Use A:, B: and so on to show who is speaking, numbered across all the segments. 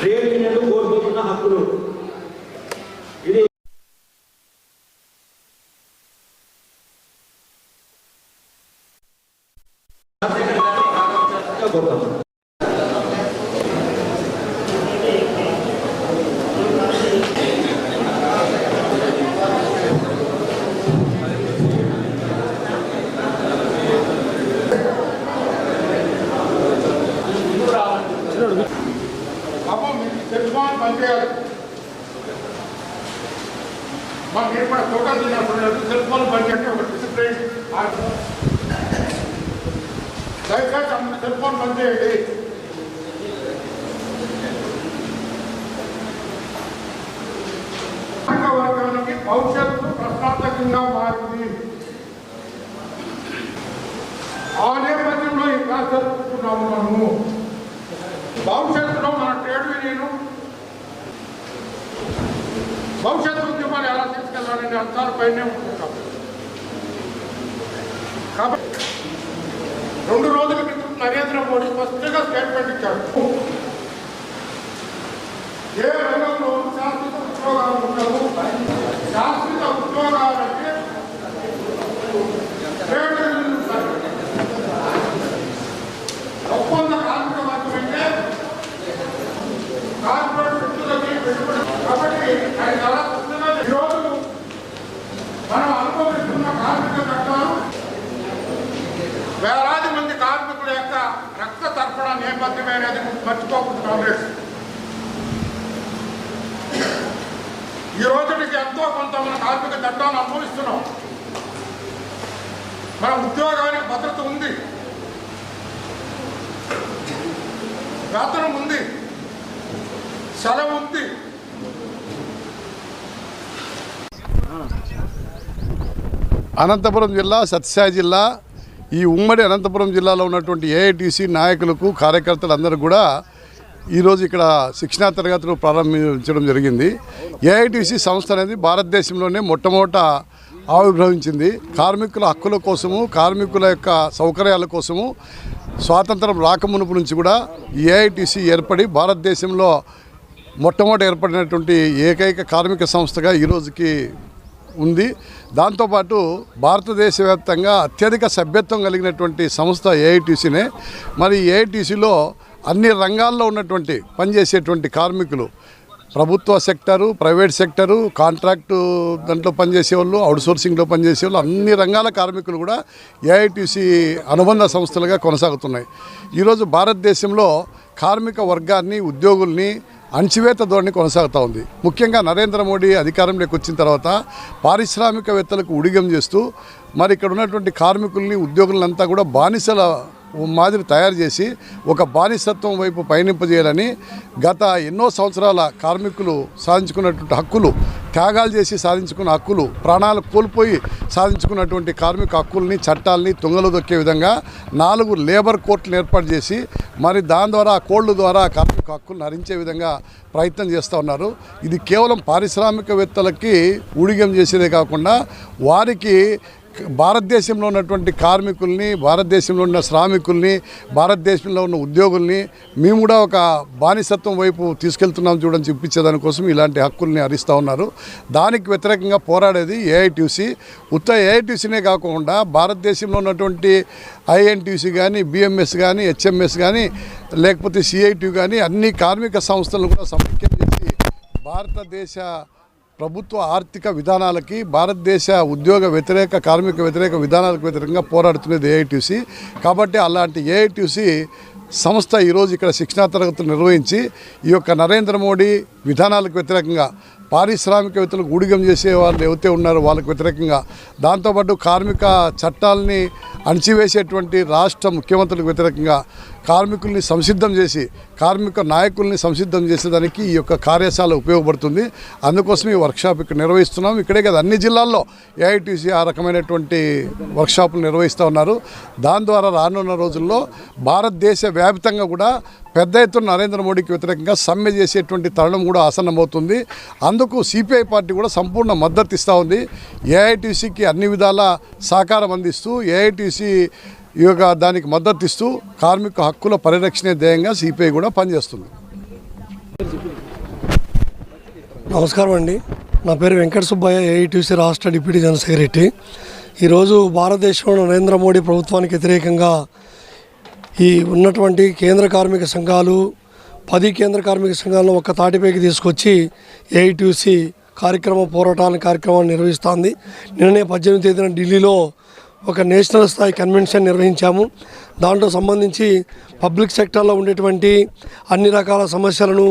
A: Trade యూనియన్లు కోల్పోతున్న హక్కులు. ఇది
B: మీరు కూడా ఫోటో తీసినప్పుడు సెల్ ఫోన్ బంద్ ఒక డిసిప్లిన్ దయచేసి అందరూ సెల్ ఫోన్ బంద్ చేయండి. వర్గానికి భవిష్యత్తు ప్రశ్నార్థకంగా మారింది. ఆ నేపథ్యంలో ఈ క్లాస్ జరుపుకుంటున్నాము. మనము భవిష్యత్తులో మన ట్రేడ్ యూనియన్ భవిష్యత్తు ఉద్యమాలు ఎలా తీసుకెళ్లాలనే అంశాలపైనే ఉంటున్నాం. కాబట్టి 2 రోజుల క్రితం నరేంద్ర మోడీ స్పష్టంగా స్టేట్మెంట్ ఇచ్చాడు. ఏ రంగంలో శాశ్వత ఉద్యోగాలు ఉండవు, శాశ్వత ఉద్యోగాలంటే ట్రేడ్ యూనియన్లు ఒప్పంద కార్మిక వర్గం అంటే కార్పొరేట్ వ్యక్తులకి పెట్టుబడి. కాబట్టి ఈరోజు మనం అనుభవిస్తున్న కార్మిక చట్టాలు వేలాది మంది కార్మికుల యొక్క రక్త తర్పణ నేపథ్యమే అనేది మర్చిపోకుండా కాంగ్రెస్ ఈ రోజుకి ఎంతో కొంత మన కార్మిక చట్టాన్ని అనుభవిస్తున్నాం. మన ఉద్యోగానికి భద్రత ఉంది, వేతనం ఉంది, సెలవు ఉంది.
C: అనంతపురం జిల్లా, సత్యసాయి జిల్లా, ఈ ఉమ్మడి అనంతపురం జిల్లాలో ఉన్నటువంటి ఏఐటీసీ నాయకులకు, కార్యకర్తలందరూ కూడా ఈరోజు ఇక్కడ శిక్షణా తరగతులు ప్రారంభించడం జరిగింది. ఏఐటీసీ సంస్థ అనేది భారతదేశంలోనే మొట్టమొదట ఆవిర్భవించింది. కార్మికుల హక్కుల కోసము, కార్మికుల యొక్క సౌకర్యాల కోసము స్వాతంత్రం రాకమునుపు నుంచి కూడా ఏఐటీసీ ఏర్పడి భారతదేశంలో మొట్టమొదటి ఏర్పడినటువంటి ఏకైక కార్మిక సంస్థగా ఈరోజుకి ఉంది. దాంతోపాటు భారతదేశ వ్యాప్తంగా అత్యధిక సభ్యత్వం కలిగినటువంటి సంస్థ ఏఐటీసీనే. మరి ఏఐటీసీలో అన్ని రంగాల్లో ఉన్నటువంటి పనిచేసేటువంటి కార్మికులు, ప్రభుత్వ సెక్టరు, ప్రైవేట్ సెక్టరు, కాంట్రాక్టు దాంట్లో పనిచేసేవాళ్ళు, అవుట్సోర్సింగ్లో పనిచేసేవాళ్ళు, అన్ని రంగాల కార్మికులు కూడా ఏఐటీసీ అనుబంధ సంస్థలుగా కొనసాగుతున్నాయి. ఈరోజు భారతదేశంలో కార్మిక వర్గాన్ని, ఉద్యోగుల్ని అణచివేత ధోరణి కొనసాగుతూ ఉంది. ముఖ్యంగా నరేంద్ర మోడీ అధికారంలోకి వచ్చిన తర్వాత పారిశ్రామికవేత్తలకు ఉడిగం చేస్తూ మరి ఇక్కడ ఉన్నటువంటి కార్మికుల్ని, ఉద్యోగులంతా కూడా బానిసల మాదిరి తయారు చేసి ఒక బానిసత్వం వైపు పయనింపజేయాలని గత ఎన్నో సంవత్సరాల కార్మికులు సాధించుకున్నటువంటి హక్కులు, త్యాగాలు చేసి సాధించుకున్న హక్కులు, ప్రాణాలు కోల్పోయి సాధించుకున్నటువంటి కార్మిక హక్కుల్ని, చట్టాలని తుంగలు దొక్కే విధంగా 4 లేబర్ కోర్టులు ఏర్పాటు చేసి మరి దాని ద్వారా, ఆ కోడ్ల ద్వారా కార్మిక హక్కులను హరించే విధంగా ప్రయత్నం చేస్తూ ఉన్నారు. ఇది కేవలం పారిశ్రామికవేత్తలకి ఊడిగం చేసేదే కాకుండా వారికి భారతదేశంలో ఉన్నటువంటి కార్మికుల్ని, భారతదేశంలో ఉన్న శ్రామికుల్ని, భారతదేశంలో ఉన్న ఉద్యోగుల్ని మేము కూడా ఒక బానిసత్వం వైపు తీసుకెళ్తున్నాం చూడని చూపించేదానికోసం ఇలాంటి హక్కుల్ని హరిస్తూ ఉన్నారు. దానికి వ్యతిరేకంగా పోరాడేది ఏఐటీసీ. ఉత్త ఏఐటీసీనే కాకుండా భారతదేశంలో ఉన్నటువంటి ఐఎన్టీసీ కానీ, బిఎంఎస్ కానీ, హెచ్ఎంఎస్ కానీ, లేకపోతే సిఐటి కానీ అన్ని కార్మిక సంస్థలను కూడా సమైక్యం చేసి భారతదేశ ప్రభుత్వ ఆర్థిక విధానాలకి, భారతదేశ ఉద్యోగ వ్యతిరేక, కార్మిక వ్యతిరేక విధానాలకు వ్యతిరేకంగా పోరాడుతున్నది ఏఐటీసీ. కాబట్టి అలాంటి ఏఐటీసీ సంస్థ ఈరోజు ఇక్కడ శిక్షణా తరగతులు నిర్వహించి ఈ యొక్క నరేంద్ర మోడీ విధానాలకు వ్యతిరేకంగా, పారిశ్రామికవేత్తలకు ఊడిగం చేసే వాళ్ళు ఎవరైతే ఉన్నారో వాళ్ళకు వ్యతిరేకంగా, దాంతోపాటు కార్మిక చట్టాలని అణచివేసేటువంటి రాష్ట్ర ముఖ్యమంత్రులకు వ్యతిరేకంగా కార్మికుల్ని సంసిద్ధం చేసి, కార్మిక నాయకుల్ని సంసిద్ధం చేసేదానికి ఈ యొక్క కార్యశాల ఉపయోగపడుతుంది. అందుకోసం ఈ వర్క్షాప్ ఇక్కడ నిర్వహిస్తున్నాం. ఇక్కడే కదా అన్ని జిల్లాల్లో ఏఐటీసీ ఆ రకమైనటువంటి వర్క్షాపులు నిర్వహిస్తూ ఉన్నారు. దాని ద్వారా రానున్న రోజుల్లో భారతదేశ వ్యాప్తంగా కూడా పెద్ద ఎత్తున నరేంద్ర మోడీకి వ్యతిరేకంగా సమ్మె చేసేటువంటి తరుణం కూడా ఆసన్నమవుతుంది. అందుకు సిపిఐ పార్టీ కూడా సంపూర్ణ మద్దతు ఇస్తూ ఉంది. ఏఐటీసీకి అన్ని విధాల సహకారం అందిస్తూ, ఏఐటీసీ దానికి మద్దతు ఇస్తూ కార్మిక హక్కుల పరిరక్షణ ధ్యేయంగా సిపిఐ కూడా పనిచేస్తుంది.
D: నమస్కారం అండి. నా పేరు వెంకట సుబ్బయ్య, ఏఐటీసీ రాష్ట్ర డిప్యూటీ జనరల్ సెక్రటరీ. ఈరోజు భారతదేశంలో నరేంద్ర మోడీ ప్రభుత్వానికి వ్యతిరేకంగా ఈ ఉన్నటువంటి కేంద్ర కార్మిక సంఘాలు 10 కేంద్ర కార్మిక సంఘాలను ఒక్క తాటిపైకి తీసుకొచ్చి ఏఐటీసీ కార్యక్రమాన్ని నిర్వహిస్తోంది. నిన్ననే 18వ తేదీన ఢిల్లీలో ఒక నేషనల్ స్థాయి కన్వెన్షన్ నిర్వహించాము. దాంట్లో సంబంధించి పబ్లిక్ సెక్టార్లో ఉండేటువంటి అన్ని రకాల సమస్యలను,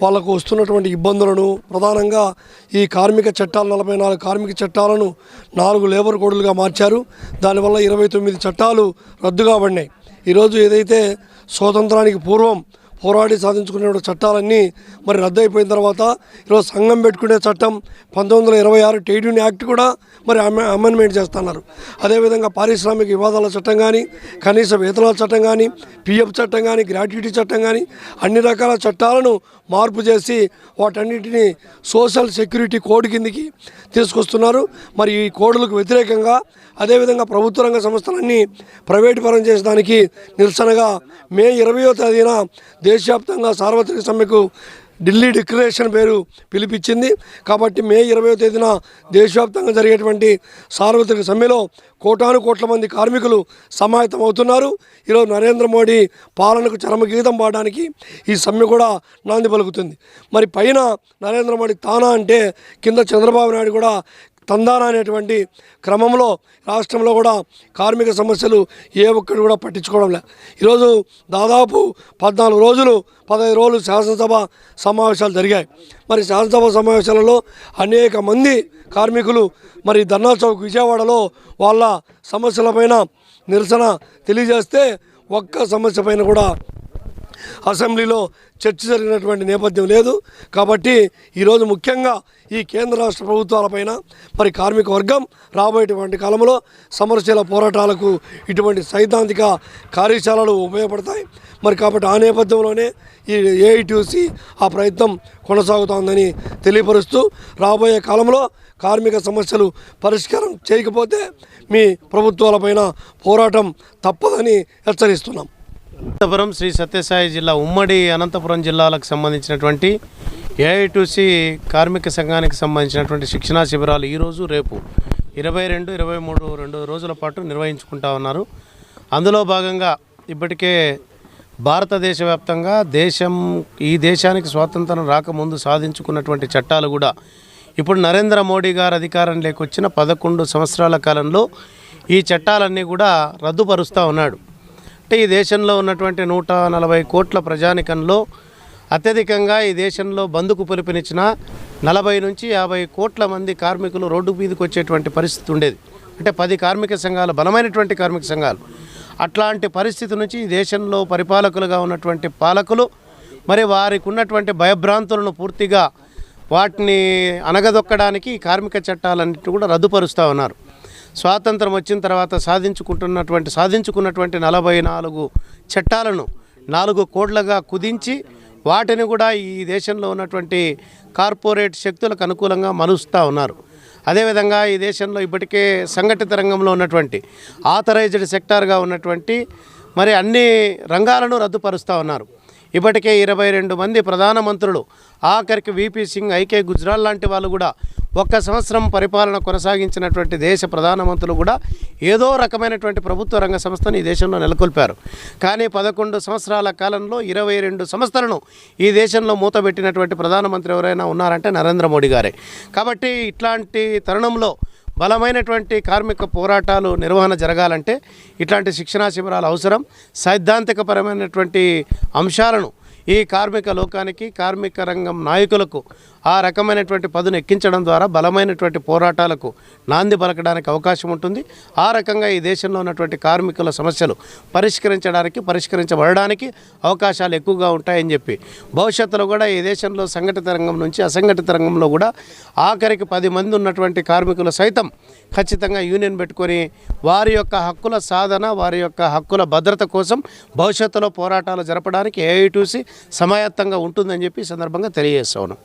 D: వాళ్ళకు వస్తున్నటువంటి ఇబ్బందులను, ప్రధానంగా ఈ కార్మిక చట్టాలు 44 కార్మిక చట్టాలను 4 లేబర్ కోడ్లుగా మార్చారు. దానివల్ల 29 చట్టాలు రద్దుగా పడినాయి. ఈరోజు ఏదైతే స్వాతంత్రానికి పూర్వం పోరాడి సాధించుకునే చట్టాలన్నీ మరి రద్దు అయిపోయిన తర్వాత ఈరోజు సంఘం పెట్టుకునే చట్టం 1926 ట్రేడ్ యూనియన్ యాక్ట్ కూడా మరి అమెండ్మెంట్ చేస్తున్నారు. అదేవిధంగా పారిశ్రామిక వివాదాల చట్టం కానీ, కనీస వేతనాల చట్టం కానీ, పిఎఫ్ చట్టం కానీ, గ్రాట్యుటీ చట్టం కానీ అన్ని రకాల చట్టాలను మార్పు చేసి వాటన్నిటిని సోషల్ సెక్యూరిటీ కోడ్ కిందికి తీసుకొస్తున్నారు. మరి ఈ కోడ్లకు వ్యతిరేకంగా అదేవిధంగా ప్రభుత్వ రంగ సంస్థలన్నీ ప్రైవేటు పరం చేసడానికి నిరసనగా మే 20వ తేదీన దేశవ్యాప్తంగా సార్వత్రిక సమ్మెకు ఢిల్లీ డిక్లరేషన్ పేరు పిలిపించింది. కాబట్టి మే 20వ తేదీన దేశవ్యాప్తంగా జరిగేటువంటి సార్వత్రిక సమ్మెలో కోటాను కోట్ల మంది కార్మికులు సమాయత్తం అవుతున్నారు. ఈరోజు నరేంద్ర మోడీ పాలనకు చరమగీతం పాడడానికి ఈ సమ్మె కూడా నాంది పలుకుతుంది. మరి పైన నరేంద్ర మోడీ తానా అంటే కింద చంద్రబాబు నాయుడు కూడా తందానా అనేటువంటి క్రమంలో రాష్ట్రంలో కూడా కార్మిక సమస్యలు ఏ ఒక్కటి కూడా పట్టించుకోవడం లేదు. ఈరోజు దాదాపు 14 రోజులు 15 రోజులు శాసనసభ సమావేశాలు జరిగాయి. మరి శాసనసభ సమావేశాలలో అనేక మంది కార్మికులు మరి ధర్నా చౌక్ విజయవాడలో వాళ్ళ సమస్యలపైన నిరసన తెలియజేస్తే ఒక్క సమస్య పైన కూడా అసెంబ్లీలో చర్చ జరిగినటువంటి నేపథ్యం లేదు. కాబట్టి ఈరోజు ముఖ్యంగా ఈ కేంద్ర రాష్ట్ర ప్రభుత్వాలపైన మరి కార్మిక వర్గం రాబోయేటువంటి కాలంలో సమరశీల పోరాటాలకు ఇటువంటి సైద్ధాంతిక కార్యశాలలు ఉపయోగపడతాయి. మరి కాబట్టి ఆ నేపథ్యంలోనే ఈ ఏఐటీసీ ఆ ప్రయత్నం కొనసాగుతోందని తెలియపరుస్తూ రాబోయే కాలంలో కార్మిక సమస్యలు పరిష్కారం చేయకపోతే మీ ప్రభుత్వాలపైన పోరాటం తప్పదని హెచ్చరిస్తున్నాం.
E: అనంతపురం శ్రీ సత్యసాయి జిల్లా ఉమ్మడి అనంతపురం జిల్లాలకు సంబంధించినటువంటి ఏఐటీసీ కార్మిక సంఘానికి సంబంధించినటువంటి శిక్షణా శిబిరాలు ఈరోజు రేపు 22, 23 2 రోజుల పాటు నిర్వహించుకుంటా ఉన్నారు. అందులో భాగంగా ఇప్పటికే భారతదేశ వ్యాప్తంగా ఈ దేశానికి స్వాతంత్రం రాకముందు సాధించుకున్నటువంటి చట్టాలు కూడా ఇప్పుడు నరేంద్ర మోడీ గారు అధికారంలోకి వచ్చిన 11 సంవత్సరాల కాలంలో ఈ చట్టాలన్నీ కూడా రద్దుపరుస్తూ ఉన్నాడు. అంటే ఈ దేశంలో ఉన్నటువంటి 140 కోట్ల ప్రజానికంలో అత్యధికంగా ఈ దేశంలో బంద్కు పిలుపునిచ్చిన 40 నుంచి 50 కోట్ల మంది కార్మికులు రోడ్డు మీదకి వచ్చేటువంటి పరిస్థితి ఉండేది. అంటే 10 కార్మిక సంఘాలు, బలమైనటువంటి కార్మిక సంఘాలు. అట్లాంటి పరిస్థితి నుంచి ఈ దేశంలో పరిపాలకులుగా ఉన్నటువంటి పాలకులు మరి వారికి ఉన్నటువంటి భయభ్రాంతులను పూర్తిగా వాటిని అనగదొక్కడానికి ఈ కార్మిక చట్టాలన్నింటినీ కూడా రద్దుపరుస్తూ ఉన్నారు. స్వాతంత్రం వచ్చిన తర్వాత సాధించుకున్నటువంటి 44 చట్టాలను 4 కోడ్లుగా కుదించి వాటిని కూడా ఈ దేశంలో ఉన్నటువంటి కార్పొరేట్ శక్తులకు అనుకూలంగా మలుస్తూ ఉన్నారు. అదేవిధంగా ఈ దేశంలో ఇప్పటికే సంఘటిత రంగంలో ఉన్నటువంటి ఆథరైజ్డ్ సెక్టార్గా ఉన్నటువంటి మరి అన్ని రంగాలను రద్దుపరుస్తూ ఉన్నారు. ఇప్పటికే 22 మంది ప్రధానమంత్రులు, ఆఖరికి విపి సింగ్, ఐకే గుజ్రాల్ లాంటి వాళ్ళు కూడా 1 సంవత్సరం పరిపాలన కొనసాగించినటువంటి దేశ ప్రధానమంత్రులు కూడా ఏదో రకమైనటువంటి ప్రభుత్వ రంగ సంస్థను ఈ దేశంలో నెలకొల్పారు. కానీ 11 సంవత్సరాల కాలంలో 22 సంస్థలను ఈ దేశంలో మూతబెట్టినటువంటి ప్రధానమంత్రి ఎవరైనా ఉన్నారంటే నరేంద్ర మోడీ గారే. కాబట్టి ఇట్లాంటి తరుణంలో బలమైనటువంటి కార్మిక పోరాటాలు నిర్వహణ జరగాలంటే ఇట్లాంటి శిక్షణా శిబిరాలు అవసరం. సైద్ధాంతికపరమైనటువంటి అంశాలను ఈ కార్మిక లోకానికి, కార్మిక రంగం నాయకులకు ఆ రకమైనటువంటి పదును ఎక్కించడం ద్వారా బలమైనటువంటి పోరాటాలకు నాంది పలకడానికి అవకాశం ఉంటుంది. ఆ రకంగా ఈ దేశంలో ఉన్నటువంటి కార్మికుల సమస్యలు పరిష్కరించబడడానికి అవకాశాలు ఎక్కువగా ఉంటాయని చెప్పి భవిష్యత్తులో కూడా ఈ దేశంలో సంఘటిత రంగం నుంచి అసంఘటిత రంగంలో కూడా ఆఖరికి 10 మంది ఉన్నటువంటి కార్మికులు సైతం ఖచ్చితంగా యూనియన్ పెట్టుకొని వారి యొక్క హక్కుల సాధన, వారి యొక్క హక్కుల భద్రత కోసం భవిష్యత్తులో పోరాటాలు జరపడానికి ఏఐటీసీ సమాయత్తంగా ఉంటుందని చెప్పి ఈ సందర్భంగా తెలియజేస్తా ఉన్నాం.